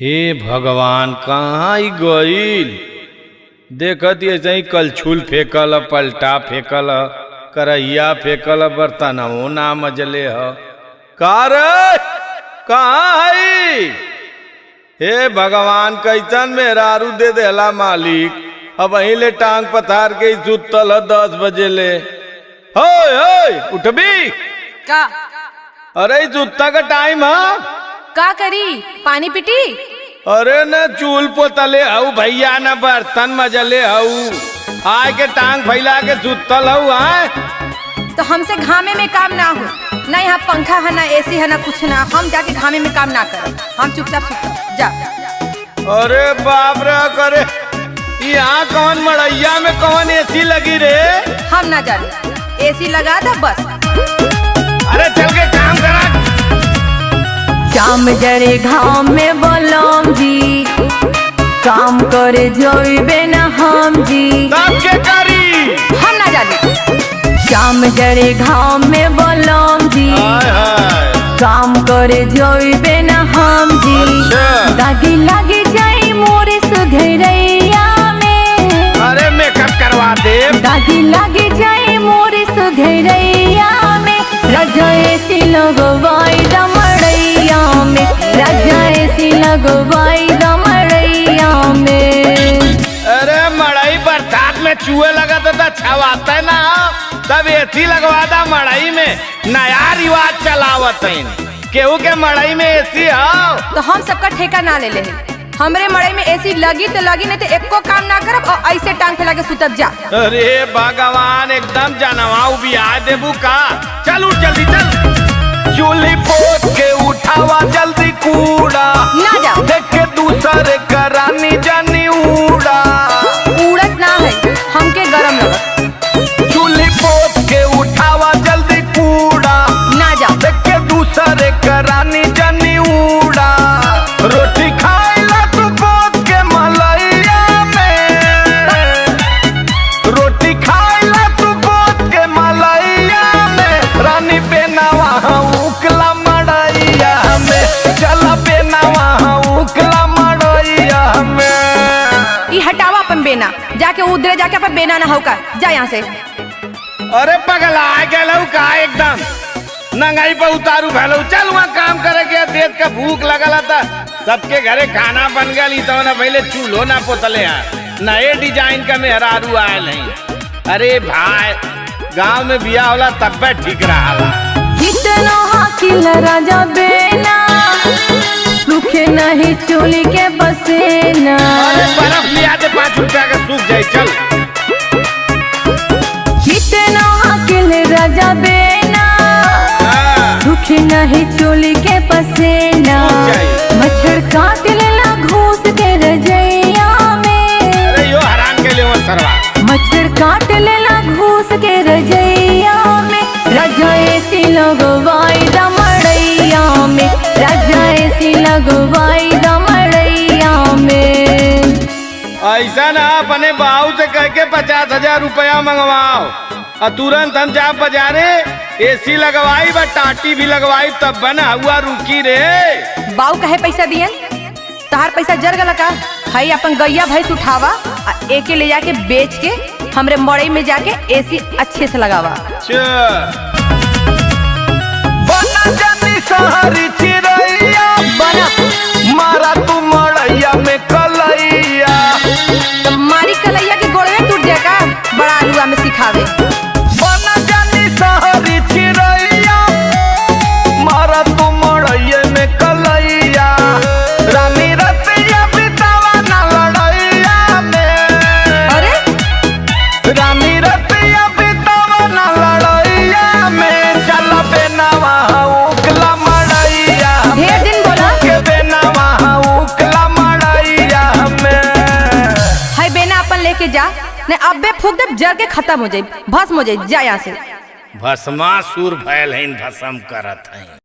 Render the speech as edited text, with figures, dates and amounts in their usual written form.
हे भगवान कहाँ गईल। देखत ऐसे ही कलछुल फेंकल, पलटा फेंकल, करैया फेंकल, बर्तनों ना मजले ह। कार कहाँ है? हे भगवान कैसन मेहरारू दे देला मालिक। अब वहीं ले टांग पथार के सुतल 10 बजे ले। होय उठबी का? अरे जुत्ता का टाइम है। का करी? पानी पिटी? अरे न चूल पोतले हऊ भैया, न बर्तन मजले हऊ, आय के टांग फैला के सुतल हऊ। आए तो हमसे घामे में काम ना हो, ना यहाँ पंखा है ना एसी है ना कुछ ना। हम जाके घामे में काम ना कर, हम चुपचाप सुतब जा। अरे बाप रे, करे यहाँ कौन मड़ैया में कौन एसी लगी रे? हम ना जाने, एसी लगा दो बस। अरे चल के काम करा। शाम जरे घाम में बोलम जी, काम करे जोइबे ना हम जी। तब के करी? हम ना जाने। शाम जरे घाम में बोलम जी, हाय हाय, काम करे जोइबे ना हम जी। अच्छा। दागी लागी जाई मोरे सुघरैया में। अरे मेकअप करवा दे। दागी लागी जाई मोरे सुघरैया में। राजा ऐसी लगवाई दमड़ैया में, राजा ऐसी लगवाई दमड़ैया में। अरे मड़ई बरसात में चूहे लगा तो छवाता है ना, तब एसी लगवा दा मड़ई में। नया रिवाज चलावत है, केहू के मड़ई में एसी हो। तो हम सबका ठेका ना ले ले। हमरे मड़ई में एसी लगी तो लगी, नहीं तो एको काम ना करब और ऐसे टांग फैला के सुतब जा। अरे भगवान, एकदम जानवाऊ भी आ देबू का। चल उठ जल्दी चल। चूल्ही पोत के उठावा जल्दी कूड़ा, ना जा। देख के दूसरे करानी जानी उड़ा। उड़त ना है, हमके गरम लगत। चूल्ही पोत के उठावा जल्दी कूड़ा, ना जा। देख के दूसरे करानी जानी उड़ा। रोटी खाइला तू पोत के मलैया में, रोटी खाइला तू पोत के मलैया में। रानी बेनावा उकला मड़ैया में, चला बेनावा उकला मड़ैया में। ई हटावा अपन बेना, जाके उधरे जाके अपन बेना ना होका, जा यहाँ से। अरे पगला गेलऊ का, एकदम नंगाई पे उतारू भैलू। चल वहाँ काम करे के, देख का भूख लगल था। सबके घरे खाना बन गई तो ना पहले चूल्हो ना पोतले हैं। नए डिजाइन का मेहरारू आयल है। अरे भाई, गांव में बिया होला तब भी ठीक रहा। जितनो हाकिल राजा बेना, सूखे नहीं चोली के बसेना। अरे बर्फ लिया दे 5 रुपया का, सूख जाए। चल जितनो हाकिल राजा बेना, सूखे नहीं चोली के पसेना। मच्छर काट लेला घूस के रजैया में। अरे यो हराम के लिए वो सरवा। मच्छर काट लेला घूस के रजैया में। राजा ऐसी लगवाई दमड़ैया में, राजा ऐसी लगवाई दमड़ैया में। ऐसा ना अपने बाबू से कह के 50,000 रुपया मंगवाओ और तुरंत हम जा बाजारे एसी लगवाई व टाटी भी लगवाई, तब बना हुआ रुकी रे। बाऊ कहे पैसा दियन? तहार पैसा जर गला का? हई अपन गैया भैंस उठावा और एके ले जाके बेच के हमरे मड़ई में जाके एसी अच्छे से लगावा। बना जानी सहरी चिरैया, बना मारा तू मड़ैया में कलैया। तो मारी कलैया के गोड़वे टूट जाए का, बड़ा आलुआ में सिखावे। बना जानी सहरी चिरैया, मारा तू मड़ैया में कलैया। रानी रतिया बितावा ना लड़ैया में। अरे रानी रतिया बितावा ना लड़ैया में। चल बेनावा उकला मड़ैया में, ढेर दिन बोला के बेनावा उकला मड़ैया में। हई बेना अपन लेके जा, नहीं अब्बे फूक दे, जर के खत्म हो जाए, भस्म हो जाए। जा यहाँ से। भस्मासुर भयल है, भस्म करत है।